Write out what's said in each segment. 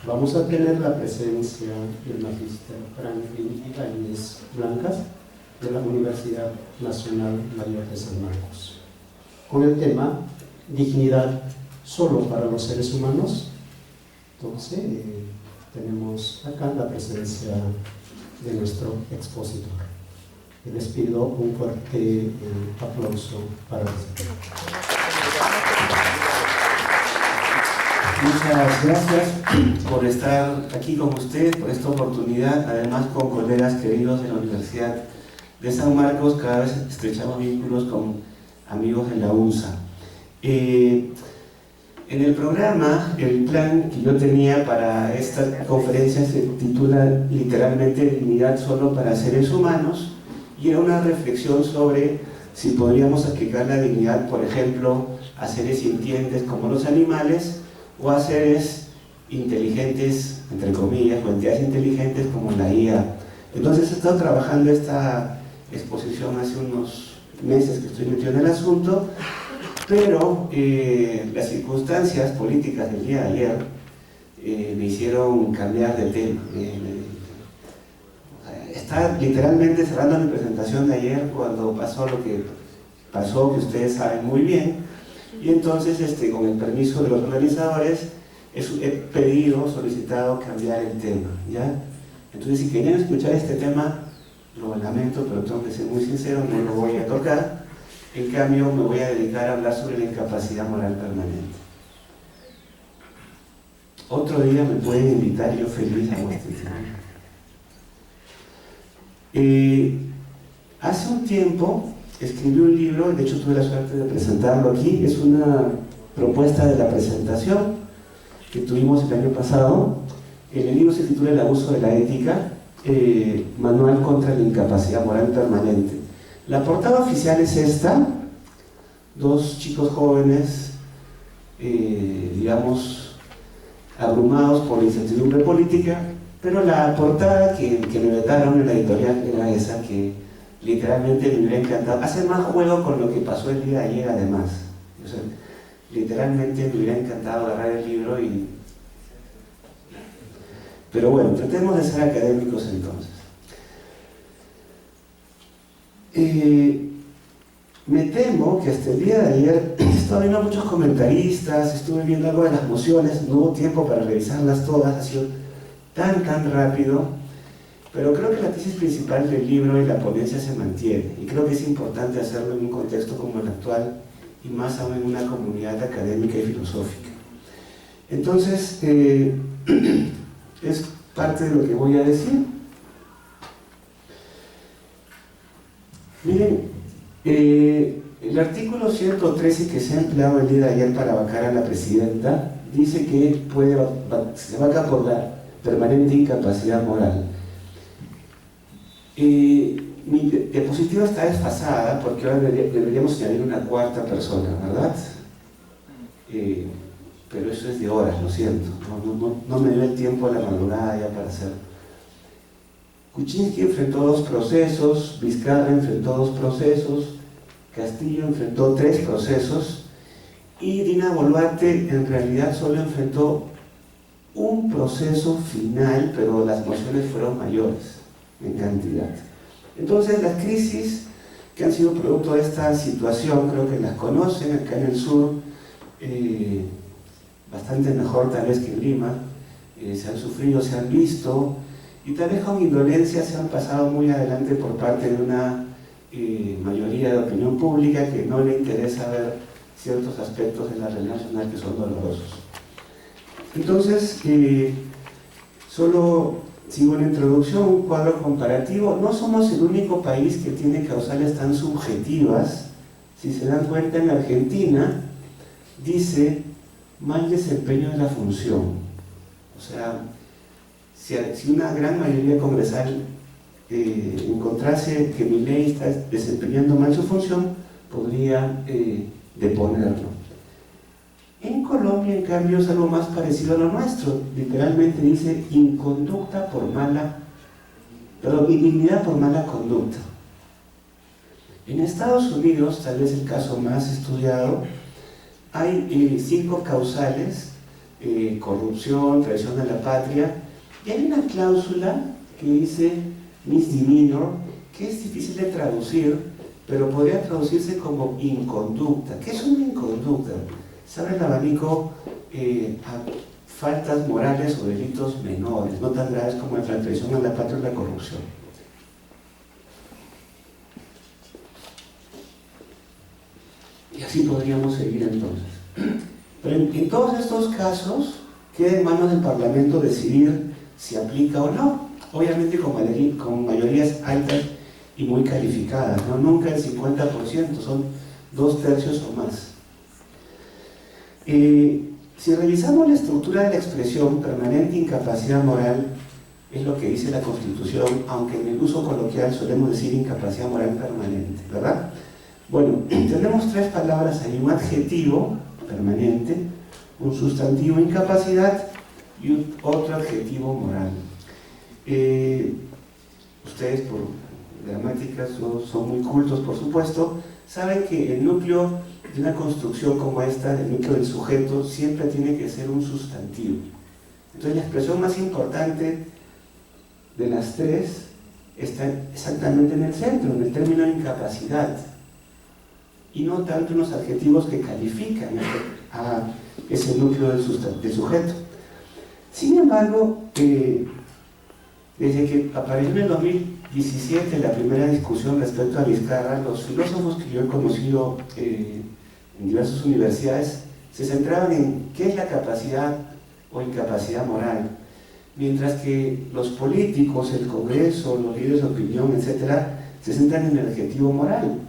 Vamos a tener la presencia del magíster Franklin Ibáñez Blancas de la Universidad Nacional Mayor de San Marcos, con el tema dignidad solo para los seres humanos. Entonces, tenemos acá la presencia de nuestro expositor. Les pido un fuerte aplauso para recibir. Muchas gracias por estar aquí con ustedes, por esta oportunidad, además con colegas queridos de la Universidad de San Marcos. Cada vez estrechamos vínculos con amigos de la UNSA. En el programa, el plan que yo tenía para esta conferencia se titula literalmente Dignidad solo para seres humanos, y era una reflexión sobre si podríamos aplicar la dignidad, por ejemplo, a seres sintientes como los animales, o a seres inteligentes, entre comillas, o entidades inteligentes como la IA. Entonces he estado trabajando esta exposición hace unos meses que estoy metido en el asunto, pero las circunstancias políticas del día de ayer me hicieron cambiar de tema. Estaba literalmente cerrando mi presentación de ayer cuando pasó lo que pasó, que ustedes saben muy bien, y entonces con el permiso de los organizadores he solicitado cambiar el tema, ¿ya? Entonces, si querían escuchar este tema, lo lamento, pero tengo que ser muy sincero, no lo voy a tocar. En cambio, me voy a dedicar a hablar sobre la incapacidad moral permanente. Otro día me pueden invitar, yo feliz a vuestra tema. Hace un tiempo escribí un libro, de hecho tuve la suerte de presentarlo aquí. Es una propuesta de la presentación que tuvimos el año pasado. El libro se titula El abuso de la ética, manual contra la incapacidad moral permanente. La portada oficial es esta, dos chicos jóvenes, digamos, abrumados por la incertidumbre política, pero la portada que me vetaron en la editorial era esa, que literalmente me hubiera encantado. Hace más juego con lo que pasó el día de ayer, además. O sea, literalmente me hubiera encantado agarrar el libro y... Pero bueno, tratemos de ser académicos entonces. Me temo que hasta el día de ayer he estado viendo a muchos comentaristas, estuve viendo algo de las mociones, no hubo tiempo para revisarlas todas, ha sido tan rápido, pero creo que la tesis principal del libro y la ponencia se mantiene, y creo que es importante hacerlo en un contexto como el actual, y más aún en una comunidad académica y filosófica. Entonces, es parte de lo que voy a decir. Miren, el artículo 113 que se ha empleado el día de ayer para vacar a la presidenta dice que se vaca por la permanente incapacidad moral. Mi diapositiva está desfasada porque ahora deberíamos añadir una cuarta persona, ¿verdad? Pero eso es de horas, lo siento, no me dio el tiempo a la madrugada ya para hacerlo. Kuczynski enfrentó 2 procesos, Vizcarra enfrentó 2 procesos, Castillo enfrentó 3 procesos, y Dina Boluarte en realidad solo enfrentó un proceso final, pero las mociones fueron mayores en cantidad. Entonces, las crisis que han sido producto de esta situación, creo que las conocen acá en el sur, bastante mejor tal vez que en Lima, se han sufrido, se han visto, y tal vez con indolencia se han pasado muy adelante por parte de una mayoría de opinión pública que no le interesa ver ciertos aspectos de la realidad nacional que son dolorosos. Entonces, solo sigo una introducción, un cuadro comparativo. No somos el único país que tiene causales tan subjetivas. Si se dan cuenta, en Argentina dice mal desempeño de la función. O sea, si una gran mayoría congresal encontrase que Milei está desempeñando mal su función, podría deponerlo. En Colombia, en cambio, es algo más parecido a lo nuestro. Literalmente dice indignidad por mala conducta. En Estados Unidos, tal vez el caso más estudiado, hay 5 causales corrupción, traición a la patria. Y hay una cláusula que dice misdemeanor, que es difícil de traducir, pero podría traducirse como inconducta. ¿Qué es una inconducta? Se abre el abanico a faltas morales o delitos menores, no tan graves como la traición a la patria o la corrupción. Y así podríamos seguir entonces. Pero en todos estos casos, queda en manos del Parlamento decidir si aplica o no, obviamente con mayorías altas y muy calificadas, ¿no? Nunca el 50%, son 2/3 o más. Si revisamos la estructura de la expresión permanente incapacidad moral, es lo que dice la Constitución, aunque en el uso coloquial solemos decir incapacidad moral permanente, ¿verdad? Bueno, tenemos 3 palabras ahí, un adjetivo permanente, un sustantivo incapacidad y otro adjetivo moral. Ustedes por gramática son muy cultos, por supuesto, saben que el núcleo de una construcción como esta, el núcleo del sujeto, siempre tiene que ser un sustantivo. Entonces la expresión más importante de las 3 está exactamente en el centro, en el término incapacidad, y no tanto en los adjetivos que califican a ese núcleo del sujeto. Sin embargo, desde que apareció en el 2017 la primera discusión respecto a Vizcarra, los filósofos que yo he conocido en diversas universidades se centraban en qué es la capacidad o incapacidad moral, mientras que los políticos, el Congreso, los líderes de opinión, etcétera, se centran en el adjetivo moral.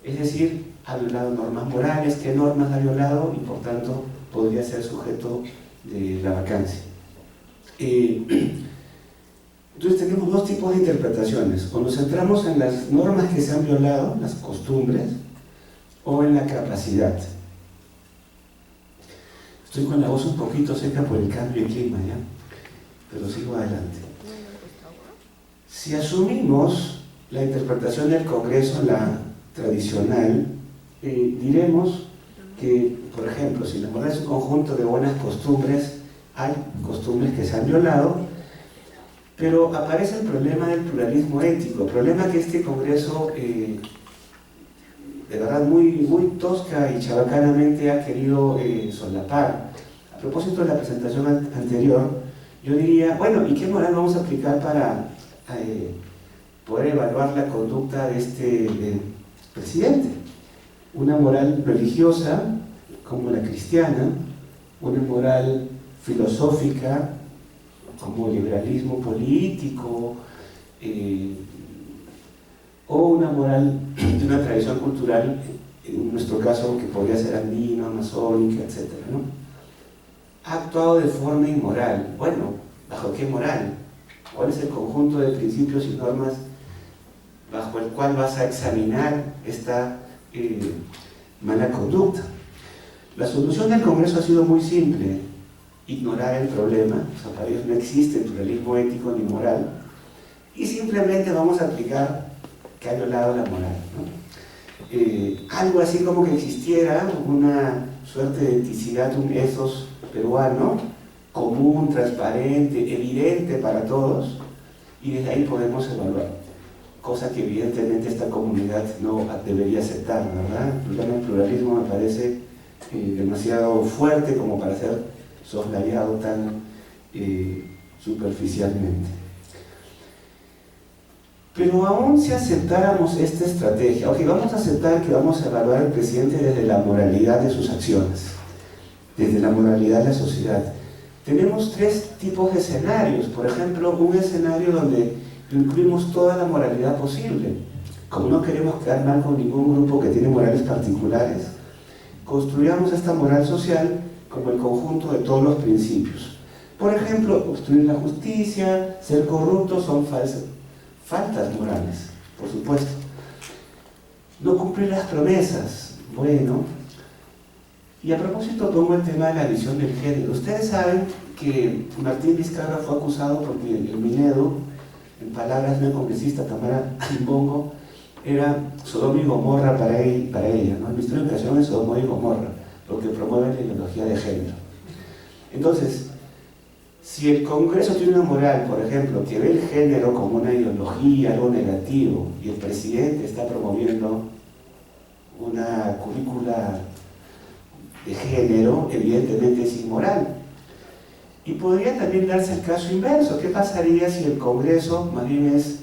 Es decir, ha violado normas morales, qué normas ha violado y por tanto podría ser sujeto de la vacancia. Entonces tenemos 2 tipos de interpretaciones, o nos centramos en las normas que se han violado, las costumbres, o en la capacidad. Estoy con la voz un poquito seca por el cambio de clima, ¿ya? Pero sigo adelante. Si asumimos la interpretación del Congreso, la tradicional, diremos que, por ejemplo, si la moral es un conjunto de buenas costumbres, hay costumbres que se han violado, pero aparece el problema del pluralismo ético, problema que este Congreso, de verdad muy tosca y chabacanamente ha querido solapar. A propósito de la presentación anterior, yo diría, bueno, ¿y qué moral vamos a aplicar para poder evaluar la conducta de este presidente? Una moral religiosa, como la cristiana, una moral filosófica, como liberalismo político, o una moral de una tradición cultural, en nuestro caso, que podría ser andina, amazónica, etc., ¿no? Ha actuado de forma inmoral. Bueno, ¿bajo qué moral? ¿Cuál es el conjunto de principios y normas bajo el cual vas a examinar esta mala conducta? La solución del Congreso ha sido muy simple: ignorar el problema. O sea, para ellos no existe pluralismo ético ni moral, y simplemente vamos a aplicar que ha violado la moral, ¿no? Algo así como que existiera una suerte de eticidad, un ethos peruano común, transparente, evidente para todos, y desde ahí podemos evaluar, cosa que evidentemente esta comunidad no debería aceptar, ¿verdad? El pluralismo me parece demasiado fuerte como para ser soslayado tan superficialmente. Pero aún si aceptáramos esta estrategia, ok, vamos a aceptar que vamos a evaluar al presidente desde la moralidad de sus acciones, desde la moralidad de la sociedad. Tenemos 3 tipos de escenarios. Por ejemplo, un escenario donde incluimos toda la moralidad posible. Como no queremos quedar mal con ningún grupo que tiene morales particulares, construyamos esta moral social como el conjunto de todos los principios. Por ejemplo, obstruir la justicia, ser corrupto son faltas morales, por supuesto. No cumplir las promesas, bueno. Y a propósito pongo el tema de la visión del género. Ustedes saben que Martín Vizcarra fue acusado porque el Minedo, en palabras de una congresista, Tamara Kimbongo, era Sodoma y Gomorra para ella, ¿no? El Ministerio de Educación es Sodoma y Gomorra, lo que promueve la ideología de género. Entonces, si el Congreso tiene una moral, por ejemplo, que ve el género como una ideología, algo negativo, y el presidente está promoviendo una currícula de género, evidentemente es inmoral. Y podría también darse el caso inverso. ¿Qué pasaría si el Congreso más bien es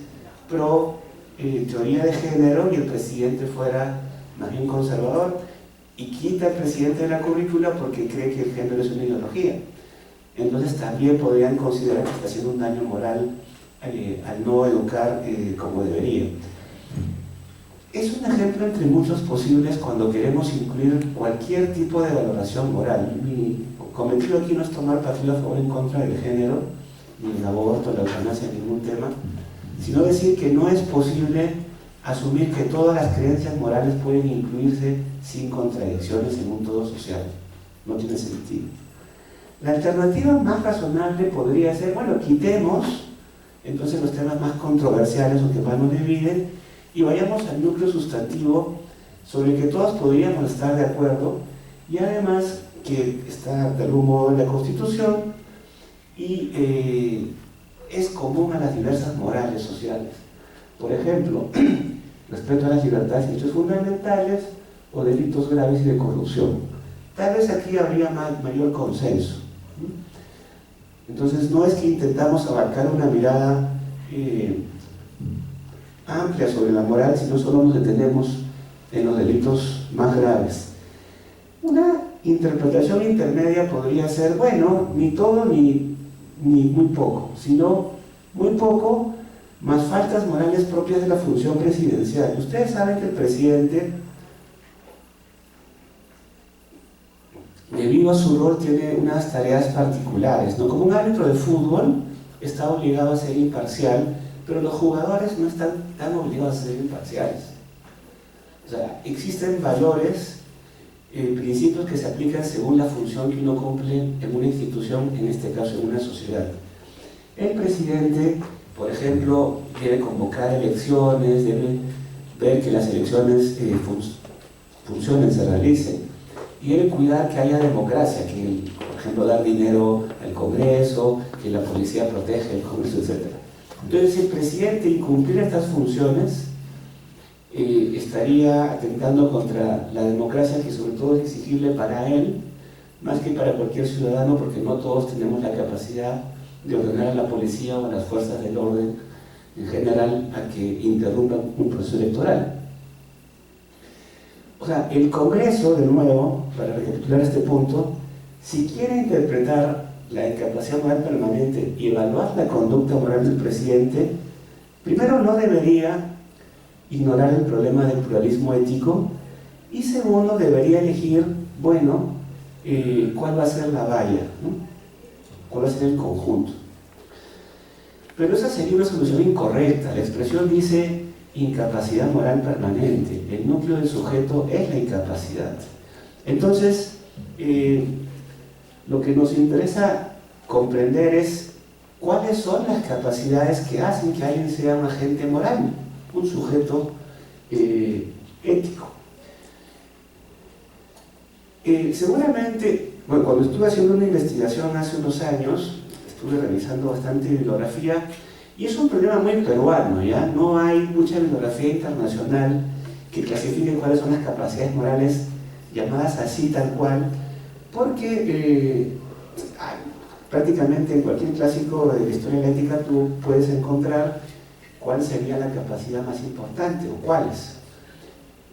pro teoría de género y el presidente fuera más bien conservador y quita al presidente de la currícula porque cree que el género es una ideología? Entonces también podrían considerar que está haciendo un daño moral al no educar como debería. Es un ejemplo entre muchos posibles cuando queremos incluir cualquier tipo de valoración moral. Mi cometido aquí no es tomar partido a favor o en contra del género, ni el aborto, la eutanasia, ningún tema, sino decir que no es posible asumir que todas las creencias morales pueden incluirse sin contradicciones en un todo social. No tiene sentido. La alternativa más razonable podría ser, bueno, quitemos entonces los temas más controversiales o que más nos dividen y vayamos al núcleo sustantivo sobre el que todos podríamos estar de acuerdo y además que está de algún modo en la Constitución y es común a las diversas morales sociales. Por ejemplo, respeto a las libertades y derechos fundamentales o delitos graves y de corrupción. Tal vez aquí habría mayor consenso. Entonces no es que intentamos abarcar una mirada amplia sobre la moral, sino solo nos detenemos en los delitos más graves. Una interpretación intermedia podría ser, bueno, ni todo ni muy poco, sino muy poco más faltas morales propias de la función presidencial. Ustedes saben que el presidente, debido a su rol, tiene unas tareas particulares, ¿no? Como un árbitro de fútbol está obligado a ser imparcial, pero los jugadores no están tan obligados a ser imparciales. O sea, existen valores, principios que se aplican según la función que uno cumple en una institución, en este caso en una sociedad. El presidente, por ejemplo, debe convocar elecciones, debe ver que las elecciones funcionen, se realicen, y debe cuidar que haya democracia, que, por ejemplo, dar dinero al Congreso, que la policía protege el Congreso, etc. Entonces, si el presidente incumpliera estas funciones, estaría atentando contra la democracia, que sobre todo es exigible para él, más que para cualquier ciudadano, porque no todos tenemos la capacidad de ordenar a la policía o a las fuerzas del orden en general a que interrumpan un proceso electoral. O sea, el Congreso, de nuevo, para recapitular este punto, si quiere interpretar la incapacidad moral permanente y evaluar la conducta moral del presidente, primero no debería ignorar el problema del pluralismo ético y segundo debería elegir, bueno, cuál va a ser la valla, ¿no? Cuál va a ser el conjunto. Pero esa sería una solución incorrecta. La expresión dice incapacidad moral permanente. El núcleo del sujeto es la incapacidad. Entonces, lo que nos interesa comprender es cuáles son las capacidades que hacen que alguien sea un agente moral, un sujeto ético. Seguramente, bueno, cuando estuve haciendo una investigación hace unos años, estuve revisando bastante bibliografía, y es un problema muy peruano, ¿ya? No hay mucha bibliografía internacional que clasifique cuáles son las capacidades morales llamadas así tal cual, porque prácticamente en cualquier clásico de la historia de la ética tú puedes encontrar cuál sería la capacidad más importante o cuáles,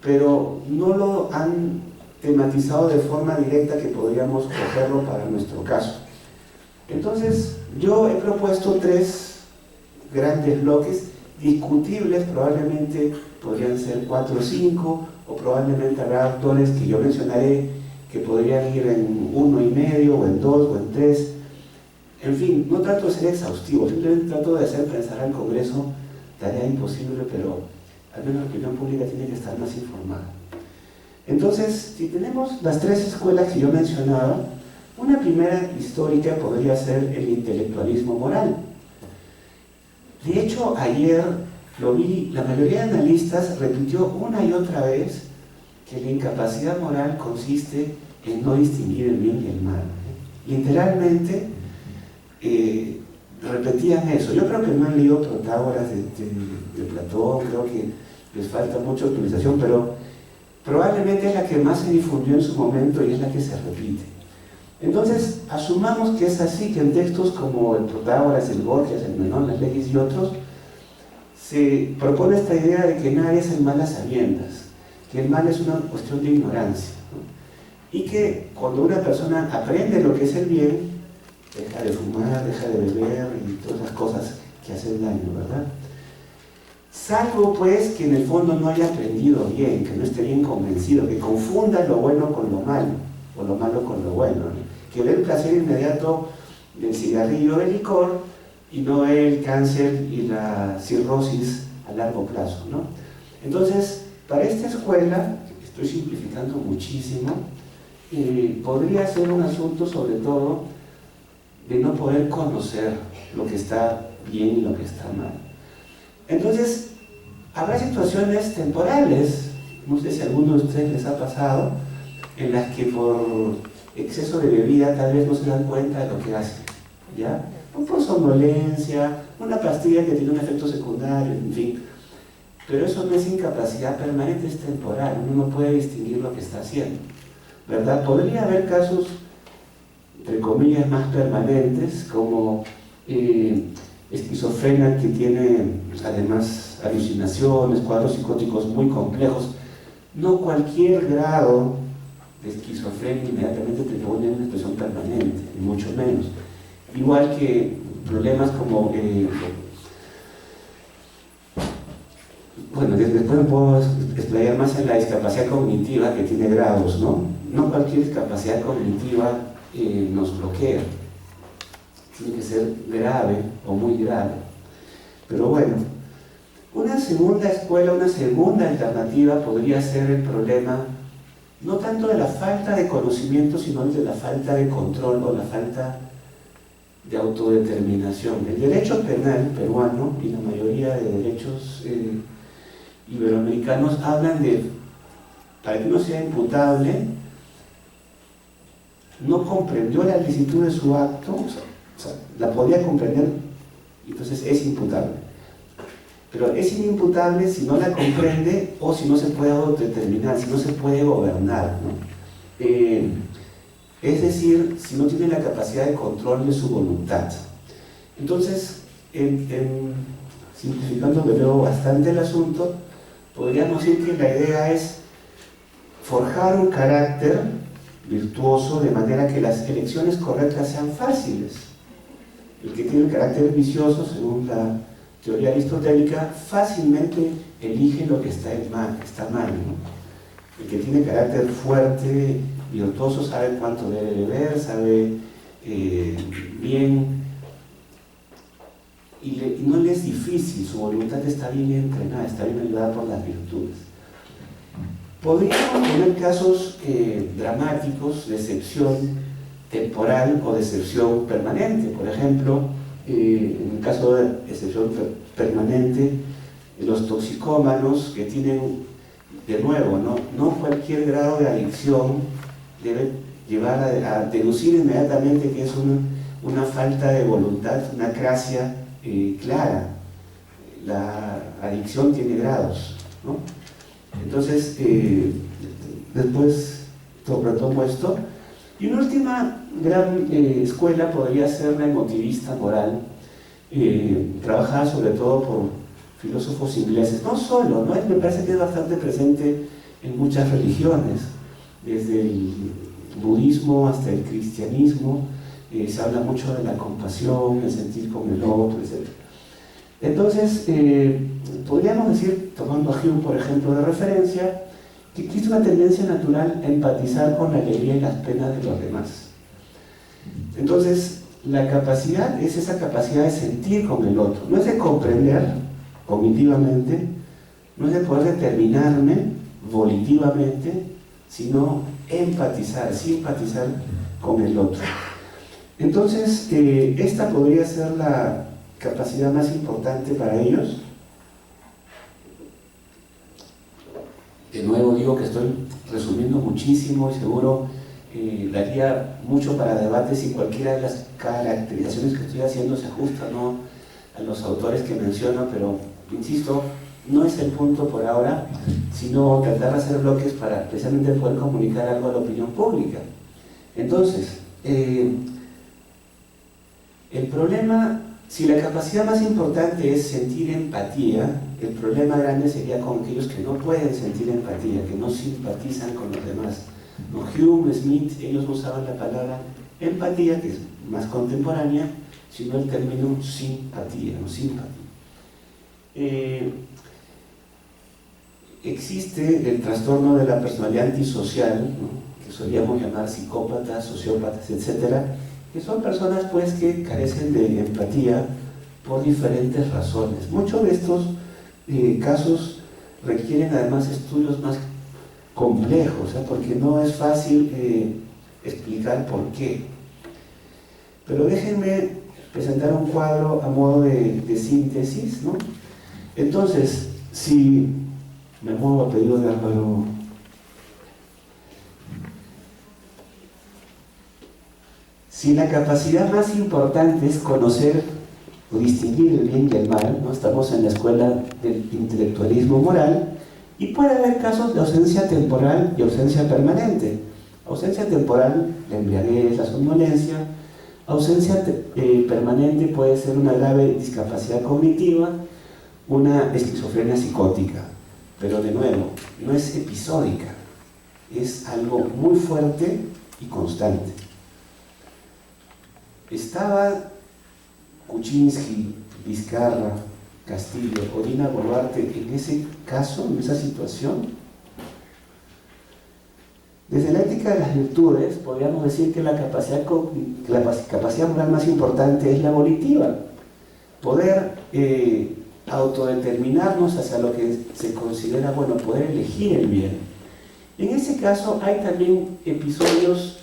pero no lo han tematizado de forma directa que podríamos cogerlo para nuestro caso. Entonces, yo he propuesto 3 grandes bloques discutibles, probablemente podrían ser 4 o 5, o probablemente habrá autores que yo mencionaré que podrían ir en 1,5, o en 2, o en 3. En fin, no trato de ser exhaustivo, simplemente trato de hacer pensar al Congreso, tarea imposible, pero al menos la opinión pública tiene que estar más informada. Entonces, si tenemos las 3 escuelas que yo mencionaba, una primera histórica podría ser el intelectualismo moral. De hecho, ayer lo vi, la mayoría de analistas repitió una y otra vez que la incapacidad moral consiste en no distinguir el bien y el mal. Literalmente repetían eso. Yo creo que no han leído Protágoras de Platón, creo que les falta mucha utilización, pero probablemente es la que más se difundió en su momento y es la que se repite. Entonces, asumamos que es así, que en textos como el Protágoras, el Gorgias, el Menón, las Legis y otros, se propone esta idea de que nadie es el mal a sabiendas, que el mal es una cuestión de ignorancia, ¿no? Y que cuando una persona aprende lo que es el bien, deja de fumar, deja de beber y todas las cosas que hacen daño, ¿verdad? Salvo pues que en el fondo no haya aprendido bien, que no esté bien convencido, que confunda lo bueno con lo malo, o lo malo con lo bueno, ¿no? Que ve el placer inmediato del cigarrillo o del licor y no ve el cáncer y la cirrosis a largo plazo, ¿no? Entonces, para esta escuela, estoy simplificando muchísimo, podría ser un asunto sobre todo de no poder conocer lo que está bien y lo que está mal. Entonces, habrá situaciones temporales, no sé si a alguno de ustedes les ha pasado, en las que por exceso de bebida tal vez no se dan cuenta de lo que hacen, ¿ya? Por somnolencia, una pastilla que tiene un efecto secundario, en fin. Pero eso no es incapacidad permanente, es temporal, uno no puede distinguir lo que está haciendo, ¿verdad? Podría haber casos, entre comillas, más permanentes, como esquizofrenia que tiene además alucinaciones, cuadros psicóticos muy complejos. No cualquier grado de esquizofrenia inmediatamente te pone una expresión permanente, y mucho menos. Igual que problemas como, bueno, después me puedo explayar más en la discapacidad cognitiva que tiene grados, ¿no? No cualquier discapacidad cognitiva nos bloquea, tiene que ser grave o muy grave. Pero bueno, una segunda escuela, una segunda alternativa podría ser el problema no tanto de la falta de conocimiento, sino de la falta de control o la falta de autodeterminación. El derecho penal peruano y la mayoría de derechos iberoamericanos hablan de, para que uno sea imputable, no comprendió la licitud de su acto, o sea, la podía comprender, entonces es imputable. Pero es inimputable si no la comprende o si no se puede autodeterminar, si no se puede gobernar, ¿no? Es decir, si no tiene la capacidad de control de su voluntad. Entonces, simplificando de nuevo bastante el asunto, podríamos decir que la idea es forjar un carácter virtuoso de manera que las elecciones correctas sean fáciles. El que tiene el carácter vicioso, según la teoría aristotélica, fácilmente elige lo que está mal, ¿no? El que tiene carácter fuerte, virtuoso, sabe cuánto debe beber, sabe bien, y no le es difícil, su voluntad está bien entrenada, está bien ayudada por las virtudes. Podríamos tener casos dramáticos de excepción temporal o de excepción permanente. Por ejemplo, en el caso de excepción permanente, los toxicómanos que tienen, de nuevo, no cualquier grado de adicción debe llevar a deducir inmediatamente que es una falta de voluntad, una crasia clara. La adicción tiene grados, ¿no? Entonces, después retomo esto. Y una última gran escuela podría ser la emotivista moral, trabajada sobre todo por filósofos ingleses. No solo, ¿no? Me parece que es bastante presente en muchas religiones, desde el budismo hasta el cristianismo. Se habla mucho de la compasión, el sentir con el otro, etc. Entonces, podríamos decir, tomando a Hume, por ejemplo, de referencia, que existe una tendencia natural a empatizar con la alegría y las penas de los demás. Entonces, la capacidad es esa capacidad de sentir con el otro, no es de comprender cognitivamente, no es de poder determinarme volitivamente, sino empatizar, simpatizar con el otro. Entonces, esta podría ser la capacidad más importante para ellos. De nuevo digo que estoy resumiendo muchísimo y seguro daría mucho para debate si cualquiera de las caracterizaciones que estoy haciendo se ajusta o no a los autores que menciono, pero insisto, no es el punto por ahora, sino tratar de hacer bloques para precisamente poder comunicar algo a la opinión pública. Entonces, el problema, si la capacidad más importante es sentir empatía, el problema grande sería con aquellos que no pueden sentir empatía, que no simpatizan con los demás. ¿No? Hume, Smith, ellos no usaban la palabra empatía, que es más contemporánea, sino el término simpatía, no simpatía. Existe el trastorno de la personalidad antisocial, ¿no? Que solíamos llamar psicópatas, sociópatas, etcétera, que son personas pues que carecen de empatía por diferentes razones. Muchos de estos casos requieren además estudios más complejos, porque no es fácil explicar por qué. Pero déjenme presentar un cuadro a modo de síntesis, ¿no? Entonces, si me muevo a pedido de Álvaro. Si la capacidad más importante es conocer o distinguir el bien y el mal, ¿no? Estamos en la escuela del intelectualismo moral, y puede haber casos de ausencia temporal y ausencia permanente. Ausencia temporal, la embriaguez, la somnolencia. Ausencia permanente puede ser una grave discapacidad cognitiva, una esquizofrenia psicótica. Pero de nuevo, no es episódica, es algo muy fuerte y constante. Estaba Kuczynski, Vizcarra, Castillo o Dina Boluarte en ese caso, en esa situación. Desde la ética de las virtudes, podríamos decir que la capacidad moral más importante es la volitiva. Poder autodeterminarnos hacia lo que se considera bueno, poder elegir el bien. En ese caso hay también episodios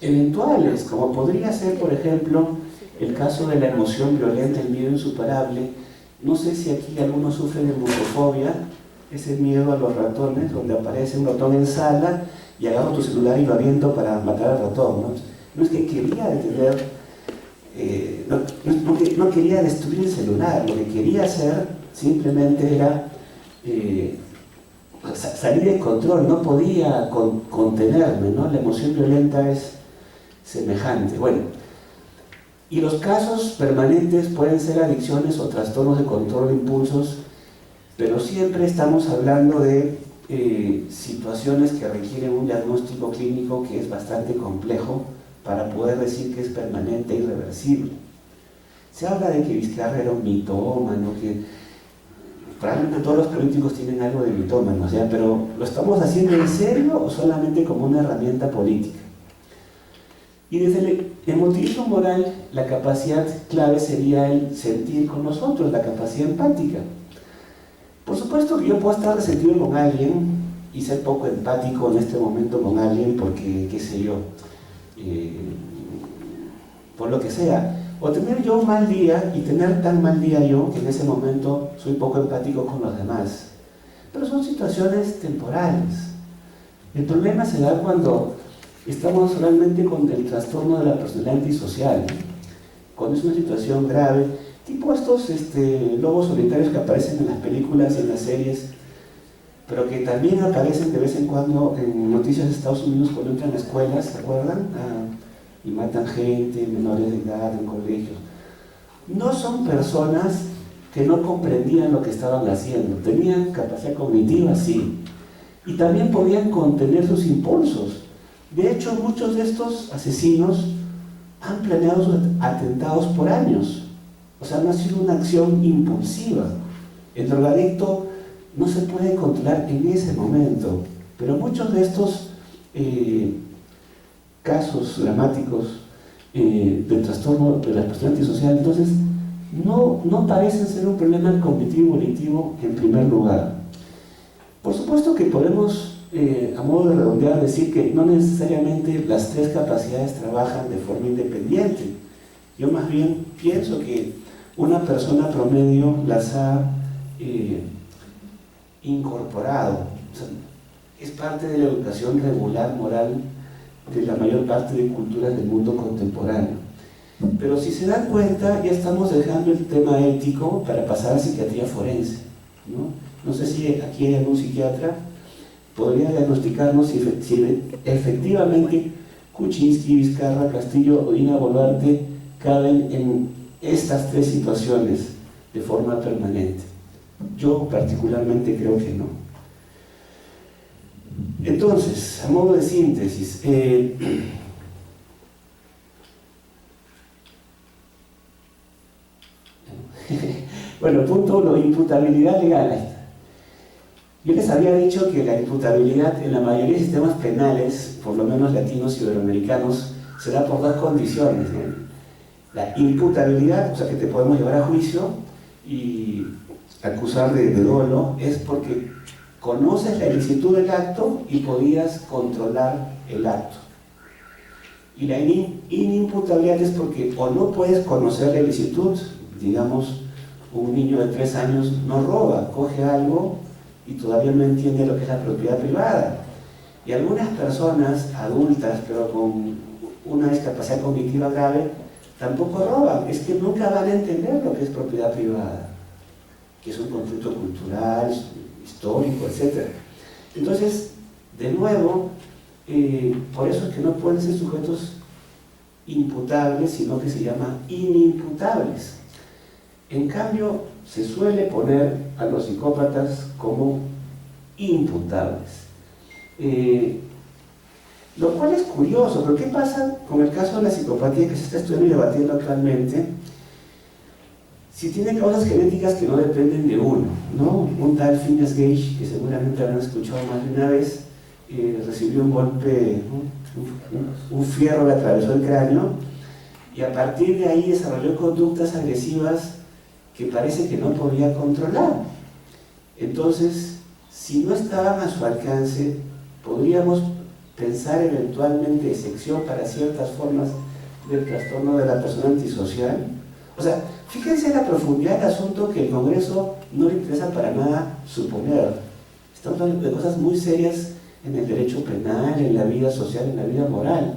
eventuales, como podría ser, por ejemplo, el caso de la emoción violenta, el miedo insuperable. No sé si aquí algunos sufren de musofobia, ese miedo a los ratones, donde aparece un ratón en sala y agarro tu celular y lo aviento para matar al ratón, ¿no? No es que quería detener, no quería destruir el celular, lo que quería hacer simplemente era salir de control, no podía contenerme, ¿no? La emoción violenta es semejante. Bueno, y los casos permanentes pueden ser adicciones o trastornos de control de impulsos, pero siempre estamos hablando de situaciones que requieren un diagnóstico clínico que es bastante complejo para poder decir que es permanente e irreversible. Se habla de que Vizcarra era un mitómano, que probablemente todos los políticos tienen algo de mitómano, pero ¿lo estamos haciendo en serio o solamente como una herramienta política? Y desde el emotivismo moral, la capacidad clave sería el sentir con nosotros, la capacidad empática. Por supuesto que yo puedo estar resentido con alguien y ser poco empático en este momento con alguien porque, qué sé yo, por lo que sea. O tener yo un mal día y tener tan mal día yo que en ese momento soy poco empático con los demás. Pero son situaciones temporales. El problema se da cuando estamos realmente con el trastorno de la personalidad antisocial, ¿no? Cuando es una situación grave, tipo estos lobos solitarios que aparecen en las películas y en las series, pero que también aparecen de vez en cuando en noticias de Estados Unidos cuando entran a escuelas, ¿se acuerdan? Y matan gente, menores de edad, en colegios. No son personas que no comprendían lo que estaban haciendo, tenían capacidad cognitiva, sí, y también podían contener sus impulsos. De hecho, muchos de estos asesinos han planeado sus atentados por años. O sea, no ha sido una acción impulsiva. El drogadicto no se puede controlar en ese momento, pero muchos de estos casos dramáticos del trastorno de la personalidad antisocial, entonces, no parecen ser un problema cognitivo-volitivo en primer lugar. Por supuesto que podemos, a modo de redondear, decir que no necesariamente las tres capacidades trabajan de forma independiente. Yo más bien pienso que una persona promedio las ha incorporado. O sea, es parte de la educación regular moral de la mayor parte de culturas del mundo contemporáneo. Pero si se dan cuenta, ya estamos dejando el tema ético para pasar a psiquiatría forense, ¿no? No sé si aquí hay algún psiquiatra podría diagnosticarnos si efectivamente Kuczynski, Vizcarra, Castillo o Dina Boluarte caben en estas tres situaciones de forma permanente. Yo particularmente creo que no. Entonces, a modo de síntesis, bueno, punto 1, imputabilidad legal. Yo les había dicho que la imputabilidad en la mayoría de sistemas penales, por lo menos latinos y iberoamericanos, se da por dos condiciones, ¿no? La imputabilidad, o sea que te podemos llevar a juicio y acusar de dolo, es porque conoces la ilicitud del acto y podías controlar el acto. Y la inimputabilidad es porque o no puedes conocer la ilicitud, digamos, un niño de 3 años no roba, coge algo y todavía no entiende lo que es la propiedad privada. Y algunas personas adultas, pero con una discapacidad cognitiva grave, tampoco roban, es que nunca van a entender lo que es propiedad privada, que es un constructo cultural, histórico, etc. Entonces, de nuevo, por eso es que no pueden ser sujetos imputables, sino que se llama inimputables. En cambio, se suele poner a los psicópatas como imputables. Lo cual es curioso, pero ¿qué pasa con el caso de la psicopatía que se está estudiando y debatiendo actualmente? Si tiene causas genéticas que no dependen de uno, ¿no? Un tal Phineas Gage, que seguramente habrán escuchado más de una vez, recibió un golpe, un fierro le atravesó el cráneo, y a partir de ahí desarrolló conductas agresivas que parece que no podía controlar. Entonces, si no estaban a su alcance, podríamos pensar eventualmente excepción para ciertas formas del trastorno de la persona antisocial. O sea, fíjense la profundidad del asunto que el Congreso no le interesa para nada suponer. Estamos hablando de cosas muy serias en el derecho penal, en la vida social, en la vida moral.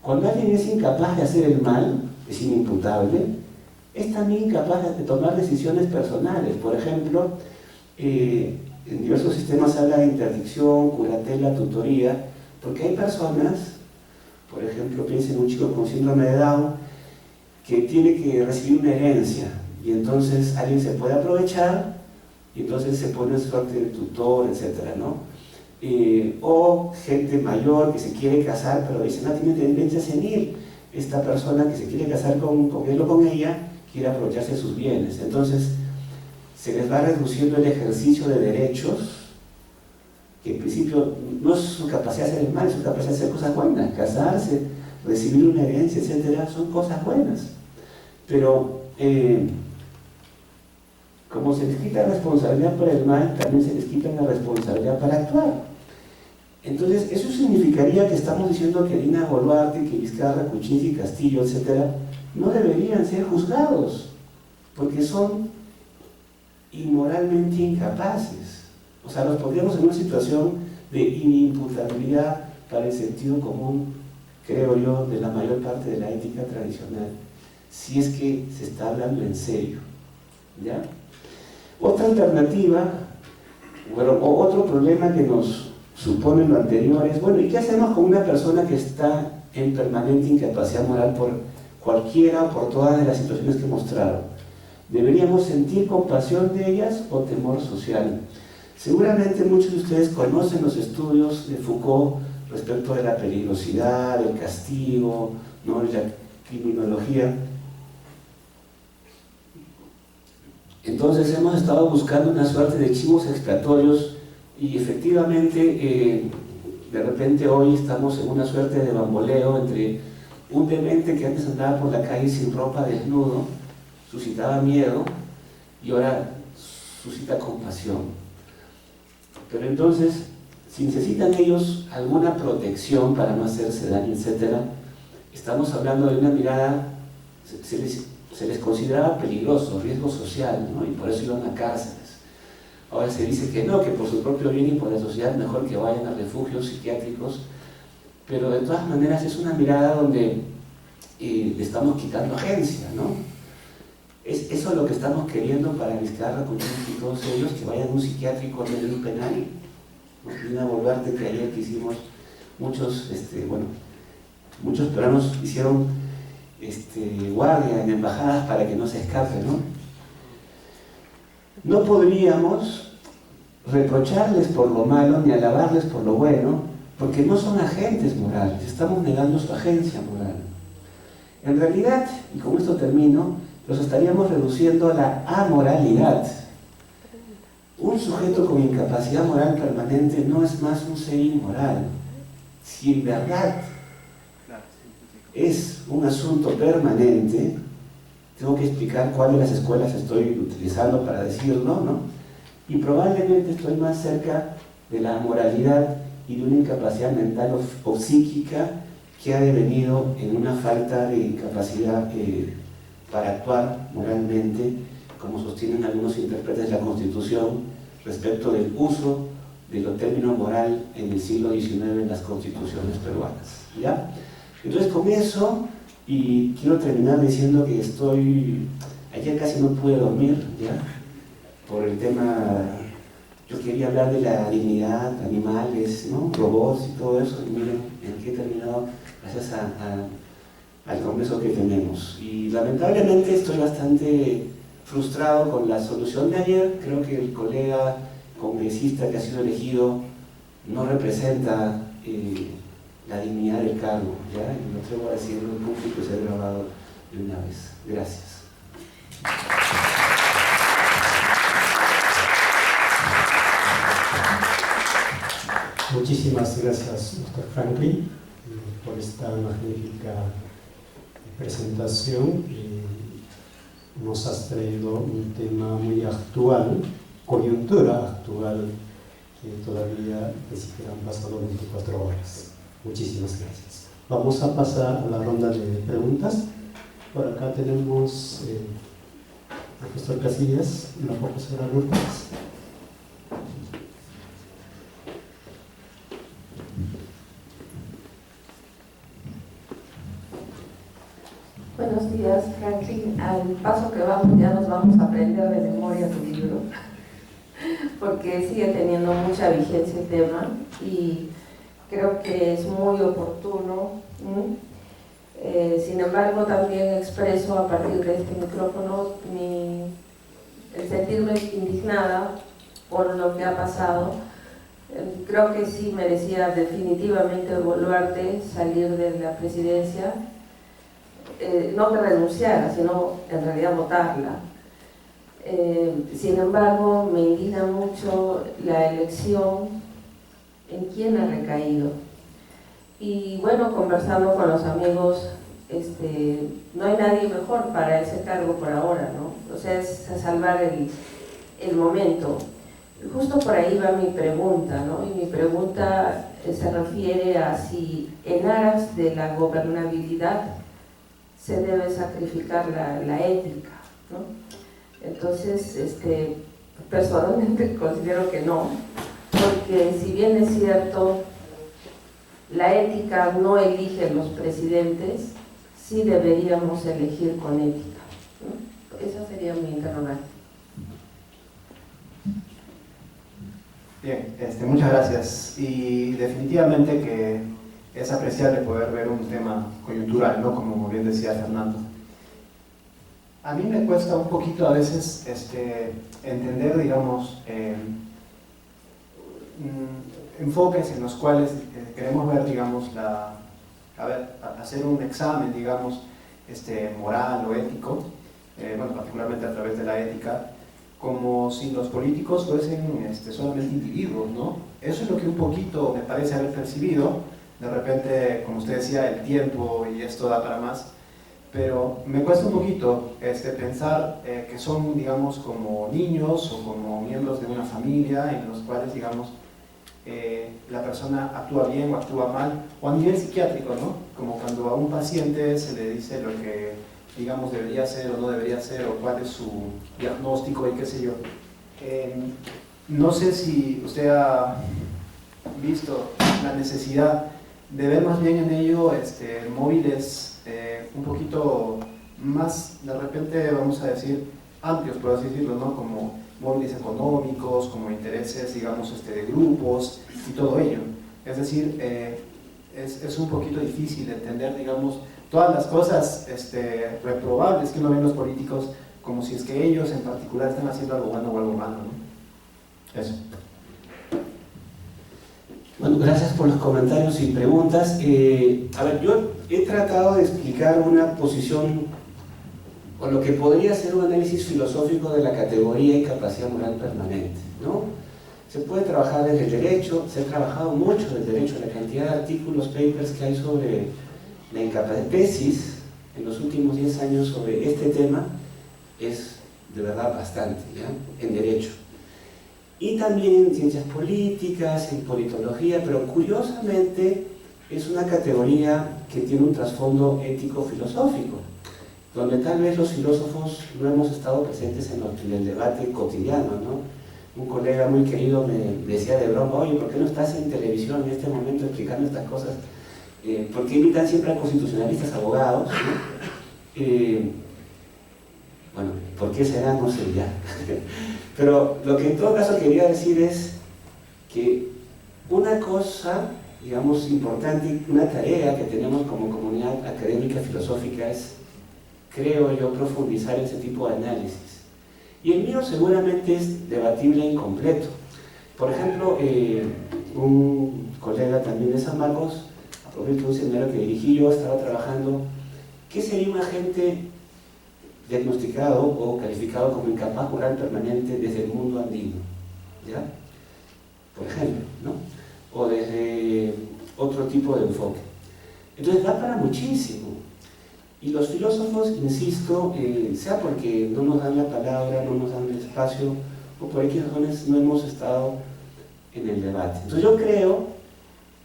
Cuando alguien es incapaz de hacer el mal, es inimputable, es también incapaz de tomar decisiones personales. Por ejemplo, en diversos sistemas se habla de interdicción, curatela, tutoría, porque hay personas, por ejemplo, piensen en un chico con síndrome de Down, que tiene que recibir una herencia, y entonces alguien se puede aprovechar, y entonces se pone en suerte de tutor, etc., ¿no? O gente mayor que se quiere casar, pero dice, no tiene tendencia senil, esta persona que se quiere casar con él o con ella, quiere aprovecharse de sus bienes. Entonces, se les va reduciendo el ejercicio de derechos, que en principio no es su capacidad de hacer el mal, es su capacidad de hacer cosas buenas, casarse, recibir una herencia, etcétera, son cosas buenas. Pero, como se les quita la responsabilidad por el mal, también se les quita la responsabilidad para actuar. Entonces, eso significaría que estamos diciendo que Dina Boluarte, que Vizcarra, Kuczynski, Castillo, etcétera, no deberían ser juzgados, porque son inmoralmente incapaces. O sea, los pondríamos en una situación de inimputabilidad para el sentido común, creo yo, de la mayor parte de la ética tradicional, si es que se está hablando en serio, ¿ya? Otra alternativa, bueno, o otro problema que nos supone lo anterior es, bueno, ¿y qué hacemos con una persona que está en permanente incapacidad moral por cualquiera o por todas de las situaciones que mostraron? ¿Deberíamos sentir compasión de ellas o temor social? Seguramente muchos de ustedes conocen los estudios de Foucault respecto de la peligrosidad, del castigo, ¿no?, de la criminología. Entonces hemos estado buscando una suerte de chivos expiatorios y efectivamente de repente hoy estamos en una suerte de bamboleo entre un demente que antes andaba por la calle sin ropa, desnudo, suscitaba miedo y ahora suscita compasión. Pero entonces, si necesitan ellos alguna protección para no hacerse daño, etc., estamos hablando de una mirada, se les consideraba peligroso, riesgo social, ¿no?, y por eso iban a cárceles. Ahora se dice que no, que por su propio bien y por la sociedad mejor que vayan a refugios psiquiátricos, pero de todas maneras es una mirada donde le estamos quitando agencia, ¿no? Es eso es lo que estamos queriendo para Vizcarra, Cuyuki y todos ellos, que vayan a un psiquiátrico en vez de un penal. ¿No? Lina Boluarte, que ayer que hicimos muchos peruanos hicieron guardia en embajadas para que no se escape, ¿no? No podríamos reprocharles por lo malo ni alabarles por lo bueno, porque no son agentes morales, estamos negando su agencia moral. En realidad, y con esto termino, los estaríamos reduciendo a la amoralidad. Un sujeto con incapacidad moral permanente no es más un ser inmoral. Si en verdad es un asunto permanente, tengo que explicar cuáles de las escuelas estoy utilizando para decirlo, ¿no? Y probablemente estoy más cerca de la moralidad y de una incapacidad mental o psíquica que ha devenido en una falta de capacidad para actuar moralmente, como sostienen algunos intérpretes de la Constitución, respecto del uso del término moral en el siglo XIX en las constituciones peruanas, ¿ya? Entonces con eso, y quiero terminar diciendo que ayer casi no pude dormir, ¿ya? Por el tema, yo quería hablar de la dignidad, animales, ¿no? Robots y todo eso, y miren en qué he terminado gracias al congreso que tenemos. Y lamentablemente estoy bastante frustrado con la solución de ayer. Creo que el colega congresista que ha sido elegido no representa la dignidad del cargo, ¿ya? Y no atrevo a decirlo en público y ser grabado de una vez. Gracias. Muchísimas gracias, Dr. Franklin, por esta magnífica presentación. Nos has traído un tema muy actual, coyuntura actual, que todavía ni siquiera han pasado 24 horas. Muchísimas gracias. Vamos a pasar a la ronda de preguntas. Por acá tenemos al profesor Casillas y la profesora Lourdes. Buenos días, Franklin. Al paso que vamos ya nos vamos a aprender de memoria tu libro, porque sigue teniendo mucha vigencia el tema y creo que es muy oportuno. Sin embargo, también expreso a partir de este micrófono el sentirme indignada por lo que ha pasado. Creo que sí merecía definitivamente Boluarte salir de la presidencia. No que renunciara, sino en realidad votarla. Sin embargo, me indigna mucho la elección en quién ha recaído. Y bueno, conversando con los amigos, no hay nadie mejor para ese cargo por ahora, ¿no? O sea, es a salvar el momento. Justo por ahí va mi pregunta, ¿no? Y mi pregunta se refiere a si en aras de la gobernabilidad se debe sacrificar la ética, ¿no? Entonces, personalmente considero que no, porque si bien es cierto, la ética no elige los presidentes, sí deberíamos elegir con ética, ¿no? Esa sería mi interrogante. Bien, muchas gracias. Y definitivamente que es apreciable poder ver un tema coyuntural, ¿no? Como bien decía Fernando. A mí me cuesta un poquito a veces entender, digamos, enfoques en los cuales queremos ver, digamos, hacer un examen, digamos, moral o ético, bueno, particularmente a través de la ética, como si los políticos fuesen solamente individuos, ¿no? Eso es lo que un poquito me parece haber percibido. De repente, como usted decía, el tiempo y esto da para más, pero me cuesta un poquito pensar que son, digamos, como niños o como miembros de una familia en los cuales, digamos, la persona actúa bien o actúa mal, o a nivel psiquiátrico, ¿no? Como cuando a un paciente se le dice lo que, digamos, debería ser o no debería ser, o cuál es su diagnóstico y qué sé yo. no sé si usted ha visto la necesidad de ver más bien en ello móviles un poquito más, de repente, vamos a decir, amplios, por así decirlo, ¿no? Como móviles económicos, como intereses, digamos, de grupos y todo ello. Es decir, es un poquito difícil entender, digamos, todas las cosas reprobables que uno ve en los políticos, como si es que ellos en particular están haciendo algo bueno o algo malo, ¿no? Eso. Bueno, gracias por los comentarios y preguntas. A ver, yo he tratado de explicar una posición, o lo que podría ser un análisis filosófico de la categoría incapacidad moral permanente, ¿no? Se puede trabajar desde el derecho, se ha trabajado mucho desde el derecho, la cantidad de artículos, papers que hay sobre la incapacidad, tesis en los últimos 10 años sobre este tema es de verdad bastante, ¿ya? En derecho. Y también en ciencias políticas, en politología, pero curiosamente es una categoría que tiene un trasfondo ético-filosófico, donde tal vez los filósofos no hemos estado presentes en el debate cotidiano, ¿no? Un colega muy querido me decía de broma, oye, ¿por qué no estás en televisión en este momento explicando estas cosas? ¿Por qué invitan siempre a constitucionalistas, abogados? ¿No? Bueno, ¿por qué será? No sé ya. Pero lo que en todo caso quería decir es que una cosa, digamos, importante, una tarea que tenemos como comunidad académica filosófica es, creo yo, profundizar en ese tipo de análisis. Y el mío seguramente es debatible e incompleto. Por ejemplo, un colega también de San Marcos, a propósito de un seminario que dirigí yo, estaba trabajando, ¿qué sería un agente diagnosticado o calificado como incapaz moral permanente desde el mundo andino? ¿Ya? Por ejemplo, ¿no? O desde otro tipo de enfoque. Entonces da para muchísimo. Y los filósofos, insisto, sea porque no nos dan la palabra, no nos dan el espacio, o por X razones no hemos estado en el debate. Entonces yo creo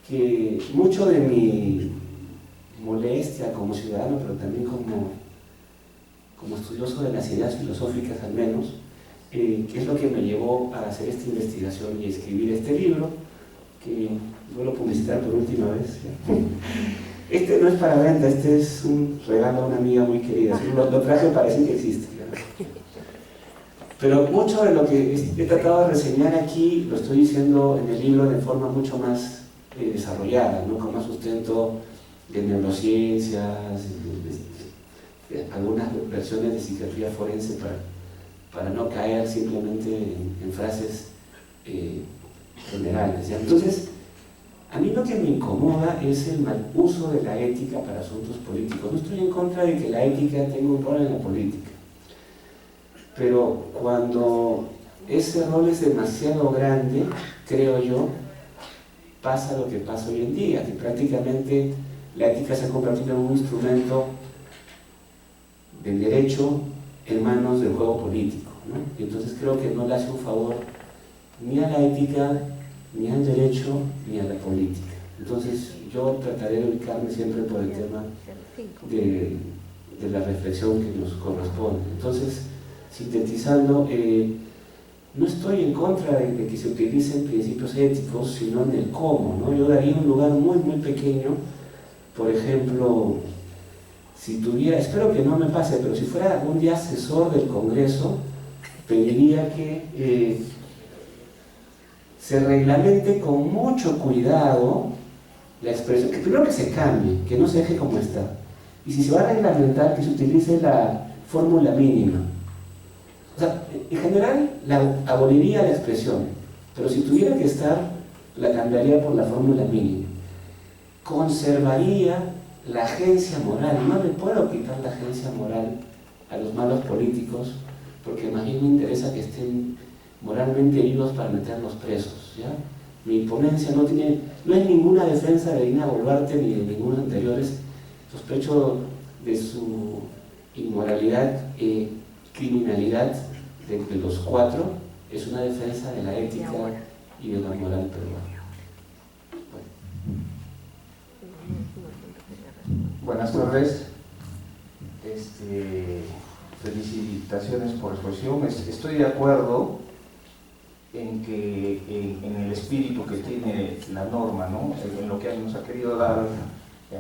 que mucho de mi molestia como ciudadano, pero también como estudioso de las ideas filosóficas al menos, que es lo que me llevó a hacer esta investigación y escribir este libro, que vuelvo a publicitar por última vez. Este no es para venta, este es un regalo a una amiga muy querida. Lo traje, parece que existe. Pero mucho de lo que he tratado de reseñar aquí lo estoy diciendo en el libro de forma mucho más desarrollada, ¿no? Con más sustento de neurociencias, algunas versiones de psiquiatría forense para no caer simplemente en frases generales, ¿ya? Entonces, a mí lo que me incomoda es el mal uso de la ética para asuntos políticos. No estoy en contra de que la ética tenga un rol en la política, pero cuando ese rol es demasiado grande, creo yo, pasa lo que pasa hoy en día, que prácticamente la ética se ha convertido en un instrumento del derecho en manos del juego político, ¿no? Y entonces creo que no le hace un favor ni a la ética, ni al derecho, ni a la política. Entonces yo trataré de ubicarme siempre por el tema de la reflexión que nos corresponde. Entonces, sintetizando, no estoy en contra de que se utilicen principios éticos, sino en el cómo, ¿no? Yo daría un lugar muy, muy pequeño, por ejemplo, si tuviera, espero que no me pase, pero si fuera algún día asesor del Congreso, pediría que se reglamente con mucho cuidado la expresión, que primero que se cambie, que no se deje como está, y si se va a reglamentar, que se utilice la fórmula mínima. O sea, en general aboliría la expresión, pero si tuviera que estar, la cambiaría por la fórmula mínima. Conservaría la agencia moral, no le puedo quitar la agencia moral a los malos políticos, porque más bien me interesa que estén moralmente vivos para meterlos presos, ¿ya? Mi ponencia no es ninguna defensa de Dina Boluarte ni de ningunos anteriores. Sospecho de su inmoralidad, criminalidad de los cuatro. Es una defensa de la ética y de la moral peruana. Buenas tardes. Felicitaciones por la exposición. Estoy de acuerdo en en el espíritu que tiene la norma, ¿no? En lo que nos ha querido dar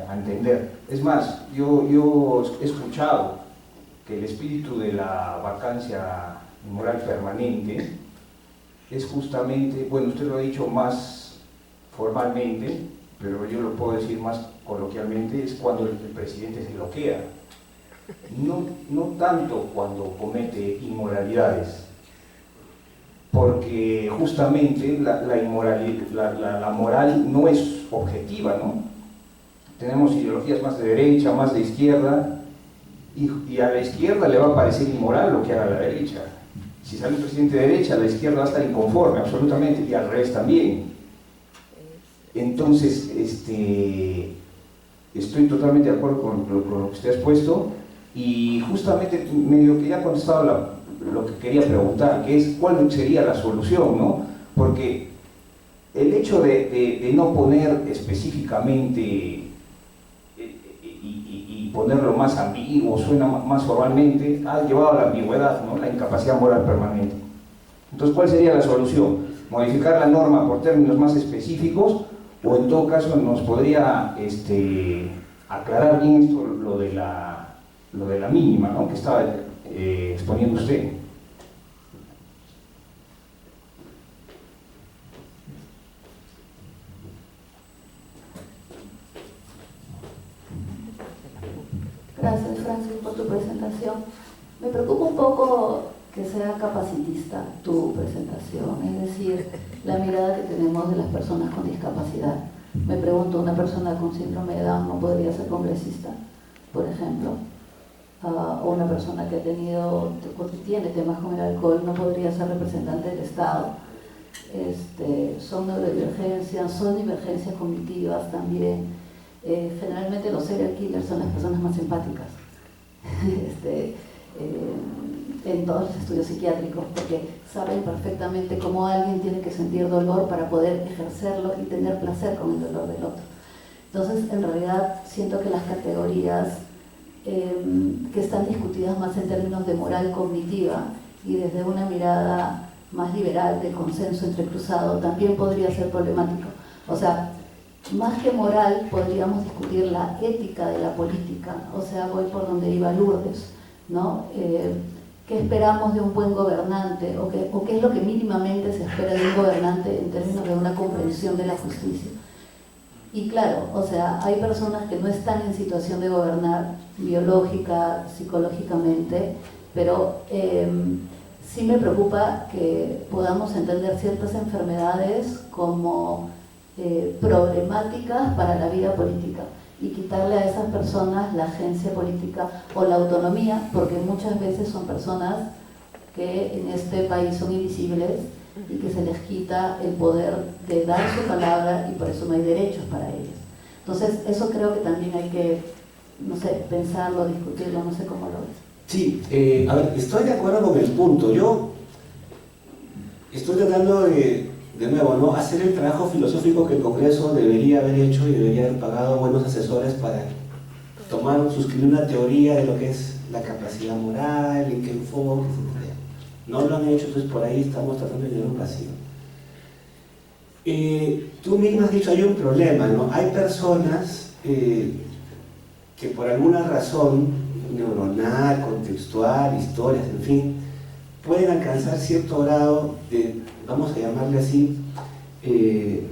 a entender. Es más, yo he escuchado que el espíritu de la vacancia moral permanente es justamente, bueno, usted lo ha dicho más formalmente, pero yo lo puedo decir más coloquialmente, es cuando el presidente se bloquea. No tanto cuando comete inmoralidades, porque justamente la moral no es objetiva, ¿no? Tenemos ideologías más de derecha, más de izquierda, y a la izquierda le va a parecer inmoral lo que haga la derecha. Si sale un presidente de derecha, la izquierda va a estar inconforme, absolutamente, y al revés también. Entonces, estoy totalmente de acuerdo con lo que usted ha expuesto, y justamente medio que ya ha contestado lo que quería preguntar, que es cuál sería la solución, ¿no? Porque el hecho de no poner específicamente y ponerlo más ambiguo, suena más formalmente, ha llevado a la ambigüedad, ¿no? La incapacidad moral permanente. Entonces, ¿cuál sería la solución? ¿Modificar la norma por términos más específicos? O en todo caso nos podría aclarar bien esto, lo de la mínima, ¿no? Que estaba exponiendo usted. Gracias, Francis, por tu presentación. Me preocupa un poco que sea capacitista tu presentación, es decir, la mirada que tenemos de las personas con discapacidad. Me pregunto, ¿una persona con síndrome de Down no podría ser congresista, por ejemplo? O una persona que tiene temas con el alcohol no podría ser representante del Estado. Son neurodivergencias, son divergencias cognitivas también. Generalmente los serial killers son las personas más empáticas en todos los estudios psiquiátricos, porque saben perfectamente cómo alguien tiene que sentir dolor para poder ejercerlo y tener placer con el dolor del otro. Entonces, en realidad, siento que las categorías que están discutidas más en términos de moral cognitiva y desde una mirada más liberal de consenso entrecruzado también podría ser problemático. O sea, más que moral, podríamos discutir la ética de la política. O sea, voy por donde iba Lourdes, ¿no? ¿Qué esperamos de un buen gobernante? ¿O qué es lo que mínimamente se espera de un gobernante en términos de una comprensión de la justicia? Y claro, o sea, hay personas que no están en situación de gobernar biológica, psicológicamente, pero sí me preocupa que podamos entender ciertas enfermedades como problemáticas para la vida política y quitarle a esas personas la agencia política o la autonomía, porque muchas veces son personas que en este país son invisibles y que se les quita el poder de dar su palabra y por eso no hay derechos para ellos. Entonces, eso creo que también hay que, no sé, pensarlo, discutirlo, no sé cómo lo ves. Sí, a ver, estoy de acuerdo con el punto. Yo estoy tratando de nuevo, ¿no?, hacer el trabajo filosófico que el Congreso debería haber hecho y debería haber pagado buenos asesores para suscribir una teoría de lo que es la capacidad moral, en qué enfoque, etc. No lo han hecho, entonces por ahí estamos tratando de llenar un vacío. Tú mismo has dicho, hay un problema, ¿no? Hay personas que por alguna razón neuronal, contextual, historias, en fin, pueden alcanzar cierto grado de, vamos a llamarle así, de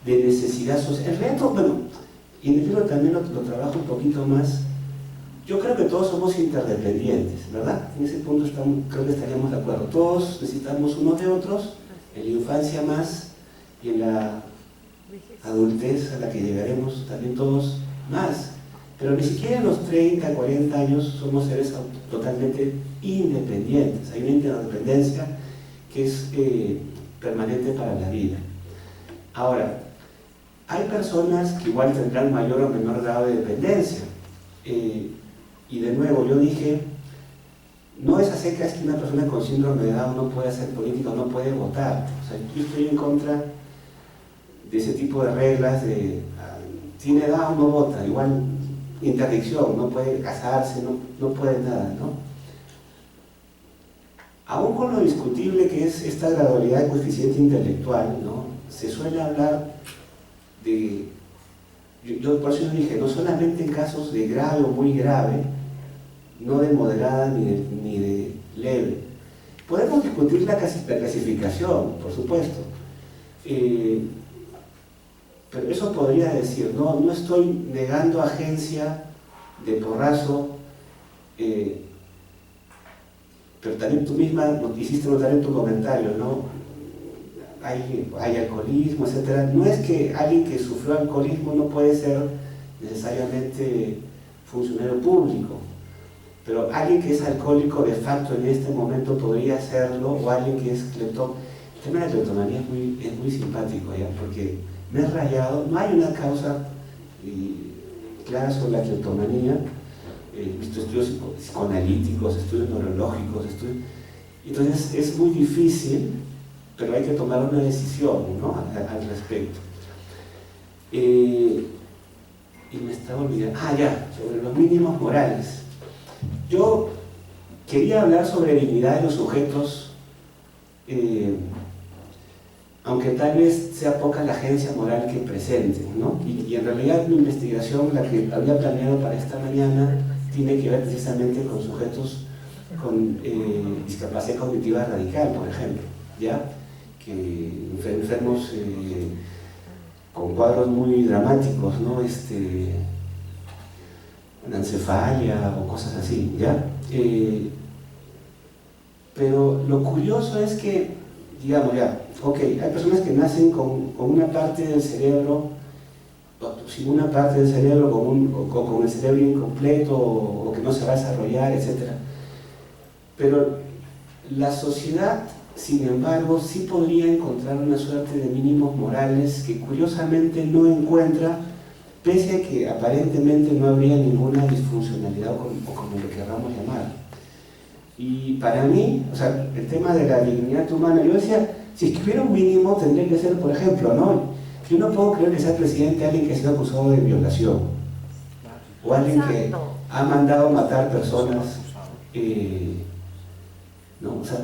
necesidad social. El reto, bueno, y en el libro también lo trabajo un poquito más. Yo creo que todos somos interdependientes, ¿verdad? En ese punto creo que estaríamos de acuerdo. Todos necesitamos unos de otros, en la infancia más, y en la adultez a la que llegaremos también todos más. Pero ni siquiera en los 30, 40 años somos seres totalmente independientes. Hay una interdependencia que es permanente para la vida. Ahora, hay personas que igual tendrán mayor o menor grado de dependencia. Y de nuevo, yo dije, no es a secas que una persona con síndrome de Down no puede hacer política o no puede votar. O sea, yo estoy en contra de ese tipo de reglas de tiene Down, no vota, igual interdicción, no puede casarse, no puede nada, ¿no? Aún con lo discutible que es esta gradualidad de coeficiente intelectual, ¿no? Se suele hablar de, yo por eso dije, no solamente en casos de grave o muy grave, no de moderada ni de leve. Podemos discutir la clasificación, por supuesto, pero eso podría decir, no estoy negando agencia de porrazo, pero también tú misma nos hiciste notar en tu comentario, ¿no? Hay alcoholismo, etc. No es que alguien que sufrió alcoholismo no puede ser necesariamente funcionario público, pero alguien que es alcohólico de facto en este momento podría serlo, o alguien que es cleptómano. El tema de la cleptomanía es muy simpático, ¿ya? Porque me he rayado, no hay una causa clara sobre la cleptomanía. He visto estudios psicoanalíticos, estudios neurológicos, entonces es muy difícil, pero hay que tomar una decisión, ¿no? al respecto. Y me estaba olvidando, sobre los mínimos morales. Yo quería hablar sobre dignidad de los sujetos, aunque tal vez sea poca la agencia moral que presente, ¿no? Y en realidad mi investigación, la que había planeado para esta mañana, tiene que ver precisamente con sujetos con discapacidad cognitiva radical, por ejemplo, ¿ya? Que enfermos con cuadros muy dramáticos, ¿no? Una encefalia o cosas así, ¿ya? Pero lo curioso es que, digamos, hay personas que nacen con una parte del cerebro, sin una parte del cerebro, con el cerebro incompleto, o que no se va a desarrollar, etc. Pero la sociedad, sin embargo, sí podría encontrar una suerte de mínimos morales que curiosamente no encuentra, pese a que aparentemente no habría ninguna disfuncionalidad, o como lo queramos llamar. Y para mí, o sea, el tema de la dignidad humana, yo decía, si es que hubiera un mínimo, tendría que ser, por ejemplo, ¿no? Yo no puedo creer que sea presidente alguien que ha sido acusado de violación, o alguien que ha mandado matar personas, ¿no? O sea,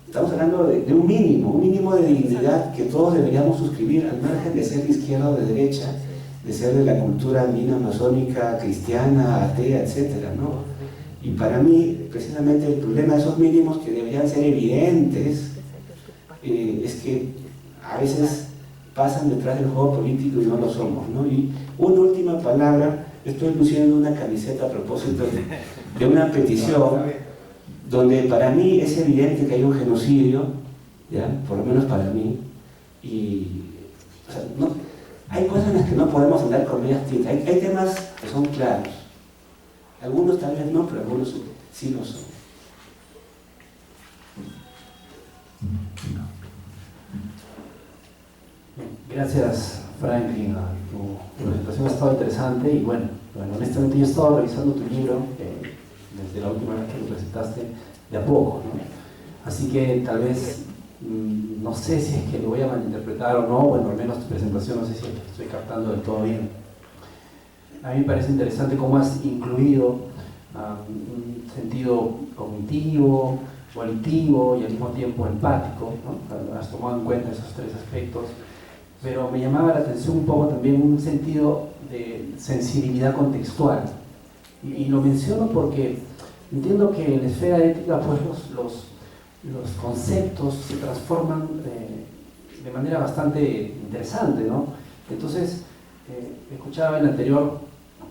estamos hablando de un mínimo de dignidad que todos deberíamos suscribir, al margen de ser de izquierda o de derecha, de ser de la cultura andina, masónica, cristiana, atea, etcétera, ¿no? Y para mí, precisamente, el problema de esos mínimos, que deberían ser evidentes, es que a veces pasan detrás del juego político y no lo somos, ¿no? Y una última palabra, estoy luciendo una camiseta a propósito de una petición donde para mí es evidente que hay un genocidio, ¿ya? Por lo menos para mí, y o sea, hay cosas en las que no podemos andar con medias tintas, hay temas que son claros, algunos tal vez no, pero algunos sí lo son. Gracias, Franklin. Tu presentación ha estado interesante y bueno, honestamente yo he estado revisando tu libro desde la última vez que lo presentaste de a poco, ¿no? Así que tal vez, no sé si es que lo voy a malinterpretar o no, bueno, al menos tu presentación no sé si estoy captando del todo bien. A mí me parece interesante cómo has incluido un sentido cognitivo, volitivo y al mismo tiempo empático, ¿no? Has tomado en cuenta esos tres aspectos. Pero me llamaba la atención un poco también un sentido de sensibilidad contextual. Y lo menciono porque entiendo que en la esfera ética pues los conceptos se transforman de manera bastante interesante, ¿no? Entonces, escuchaba en la anterior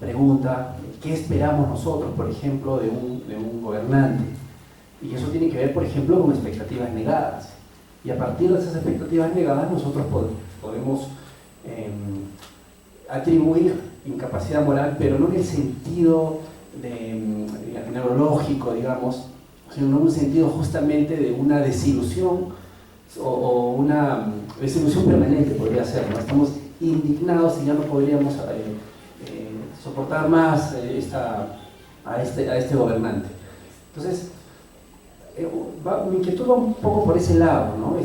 pregunta, ¿qué esperamos nosotros, por ejemplo, de un gobernante? Y eso tiene que ver, por ejemplo, con expectativas negadas. Y a partir de esas expectativas negadas nosotros podemos atribuir incapacidad moral, pero no en el sentido neurológico, digamos, sino en un sentido justamente de una desilusión o una desilusión permanente, podría ser, ¿no? Estamos indignados y ya no podríamos soportar más a este gobernante. Entonces, mi inquietud va un poco por ese lado, ¿no?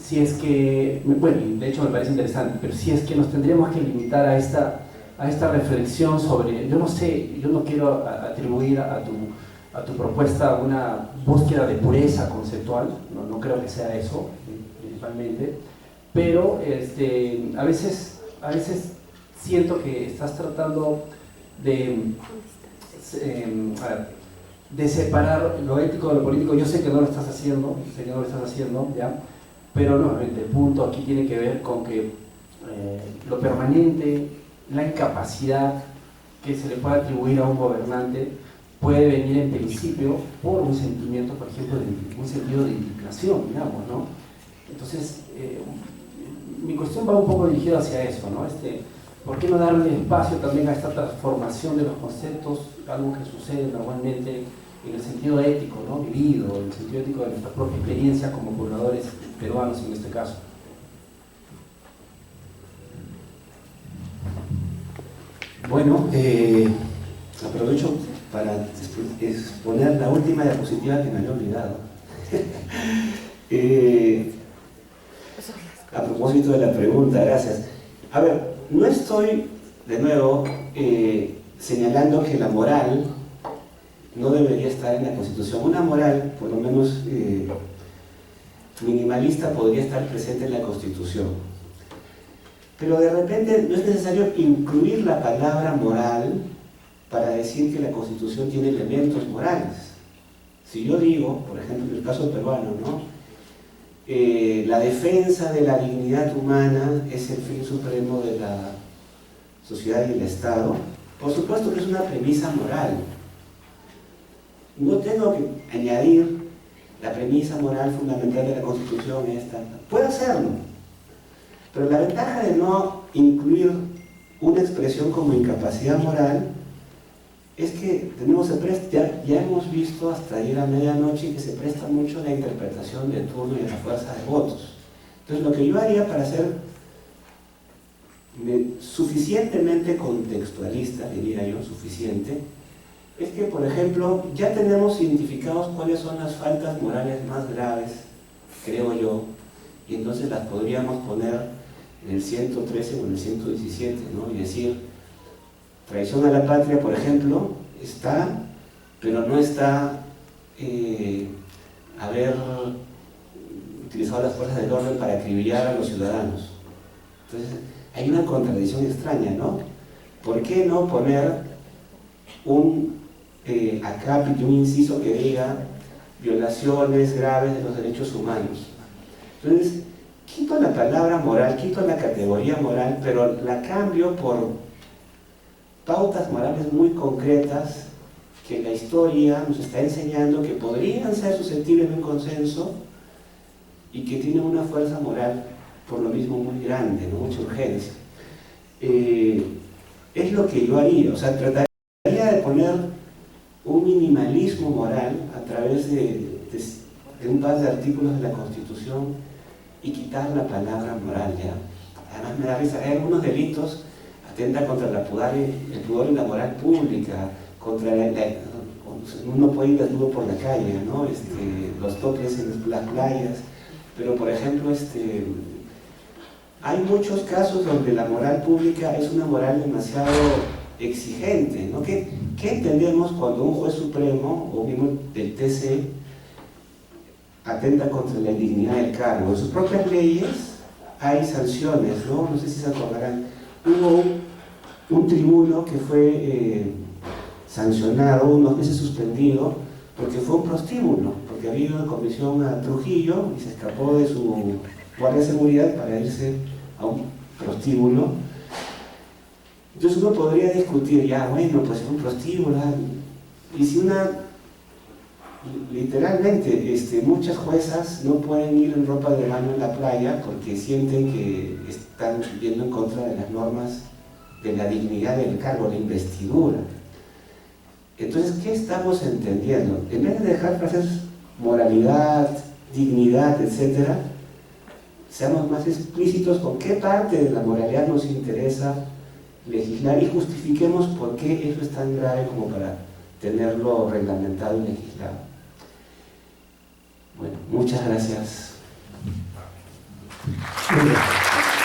Si es que, bueno, de hecho me parece interesante, pero si es que nos tendríamos que limitar a esta reflexión sobre, yo no sé, yo no quiero atribuir a a tu propuesta una búsqueda de pureza conceptual, no creo que sea eso, principalmente, pero a veces siento que estás tratando de separar lo ético de lo político. Yo sé que no lo estás haciendo, ¿ya? Pero no, el punto aquí tiene que ver con que lo permanente, la incapacidad que se le puede atribuir a un gobernante puede venir en principio por un sentimiento, por ejemplo, un sentido de indignación, digamos, ¿no? Entonces, mi cuestión va un poco dirigida hacia eso, ¿no? ¿Por qué no darle espacio también a esta transformación de los conceptos, algo que sucede normalmente en el sentido ético, ¿no? Vivido, en el sentido ético de nuestra propia experiencia como pobladores peruanos en este caso? Bueno, aprovecho para exponer la última diapositiva que me había olvidado. A propósito de la pregunta, gracias. A ver, no estoy, de nuevo, señalando que la moral no debería estar en la Constitución. Una moral, por lo menos minimalista, podría estar presente en la Constitución. Pero de repente no es necesario incluir la palabra moral para decir que la Constitución tiene elementos morales. Si yo digo, por ejemplo, en el caso peruano, ¿no? La defensa de la dignidad humana es el fin supremo de la sociedad y el Estado, por supuesto que es una premisa moral. No tengo que añadir la premisa moral fundamental de la Constitución esta. Puedo hacerlo, pero la ventaja de no incluir una expresión como incapacidad moral es que ya hemos visto hasta ayer a medianoche que se presta mucho la interpretación de turno y de la fuerza de votos. Entonces lo que yo haría para ser suficientemente contextualista, diría yo, suficiente, es que, por ejemplo, ya tenemos identificados cuáles son las faltas morales más graves, creo yo, y entonces las podríamos poner en el 113 o en el 117, ¿no? Y decir, traición a la patria, por ejemplo, está, pero no está haber utilizado las fuerzas del orden para acribillar a los ciudadanos. Entonces, hay una contradicción extraña, ¿no? ¿Por qué no poner un acápite, un inciso que diga violaciones graves de los derechos humanos? Entonces, quito la palabra moral, quito la categoría moral, pero la cambio por pautas morales muy concretas que la historia nos está enseñando que podrían ser susceptibles de un consenso y que tienen una fuerza moral por lo mismo muy grande, ¿no? Mucha urgencia. Es lo que yo haría, o sea, trataría de poner un minimalismo moral a través de un par de artículos de la Constitución y quitar la palabra moral, ¿ya? Además me da risa, hay algunos delitos atenta contra el pudor y la moral pública, contra uno puede ir desnudo por la calle, ¿no? Los toples en las playas, pero por ejemplo, hay muchos casos donde la moral pública es una moral demasiado exigente, ¿no? ¿Qué entendemos cuando un juez supremo o mismo del TC atenta contra la dignidad del cargo? En sus propias leyes hay sanciones, ¿no? No sé si se acordarán. Hubo un tribuno que fue sancionado, unos meses suspendido, porque fue un prostíbulo, porque había ido una comisión a Trujillo y se escapó de su guardia de seguridad para irse a un prostíbulo. Entonces uno podría discutir, ya bueno, pues es un prostíbulo, y si literalmente, muchas juezas no pueden ir en ropa de baño en la playa porque sienten que están yendo en contra de las normas de la dignidad del cargo, la investidura. Entonces, ¿qué estamos entendiendo? En vez de dejar frases moralidad, dignidad, etc., seamos más explícitos con qué parte de la moralidad nos interesa legislar y justifiquemos por qué eso es tan grave como para tenerlo reglamentado y legislado. Bueno, muchas gracias. Muy bien.